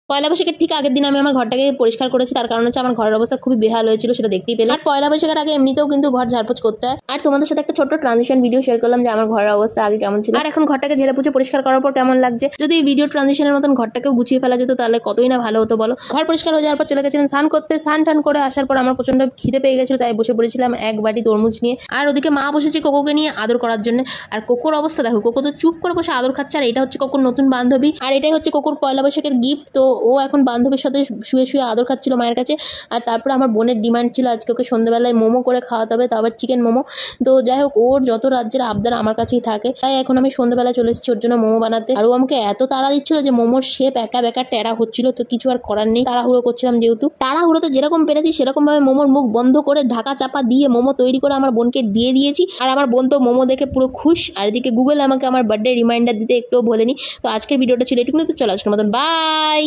পয়লা বৈশাখের ঠিক আগের দিন আমি আমার ঘরটাকে পরিষ্কার করেছি, তার কারণ হচ্ছে আমার ঘরের অবস্থা খুবই বেহাল হয়েছিল, সেটা দেখতেই পেলে। আর পয়লা বৈশাখের আগে এমনিতেও কিন্তু ঘর ঝাড়পোছ করতে হয়। আর তোমাদের সাথে একটা ছোট্ট ট্রানজিশন ভিডিও শেয়ার করলাম যে আমার ঘরের অবস্থা আগে কেমন ছিল আর এখন ঘরটাকে ঝেড়ে পুছে পরিষ্কার করার পর কেমন লাগছে। যদি এই ভিডিও ট্রানজিশনের মতন ঘরটাকেও গুছিয়ে ফেলা যেত তাহলে কতই না ভালো হতো বলো। ঘর পরিষ্কার হয়ে যাওয়ার পর চলে গেছিলাম স্নান করতে। স্নান টান করে আসার পর আমার প্রচন্ড খিদে পেয়ে গেছিল, তাই বসে পড়েছিলাম এক বাটি তরমুজ নিয়ে। আর ওদিকে মা বসেছে কোকোকে নিয়ে আদর করার জন্য। আর কোকোর অবস্থা দেখো, কোকো তো চুপ করে বসে আদর খাচ্ছে। আর এটা হচ্ছে কোকোর নতুন বান্ধবী, আর এটাই হচ্ছে কোকোর পয়লা বৈশাখের গিফট। তো ও এখন বান্ধবীর সাথে শুয়ে শুয়ে আদর খাচ্ছিল মায়ের কাছে। আর তারপরে আমার বোনের ডিমান্ড ছিল আজকে ওকে সন্ধ্যাবেলায় মোমো করে খাওয়াতে হবে, তো আবার চিকেন মোমো। তো যাই হোক, ওর যত রাজ্যের আবদার আমার কাছেই থাকে, তাই এখন আমি সন্ধ্যাবেলা চলে এসেছি ওর জন্য মোমো বানাতে। আর ও আমাকে এত তাড়া দিচ্ছিল যে মোমোর শেপ একা বেকা টেরা হচ্ছিল, তো কিছু আর করার নেই, তাড়াহুড়ো করছিলাম যেহেতু। তাড়াহুড়োতে যেরকম পেরেছি সেরকম ভাবে মোমোর মুখ বন্ধ করে ঢাকা চাপা দিয়ে মোমো তৈরি করে আমার বোনকে দিয়ে দিয়েছি। আর আমার বোন তো মোমো দেখে পুরো খুশ। আর এদিকে গুগল আমাকে আমার বার্থডে রিমাইন্ডার দিতে একটুও বলেনি। তো আজকের ভিডিওটা ছিল এটুকুনি। তো চলো আজকের মতন বাই।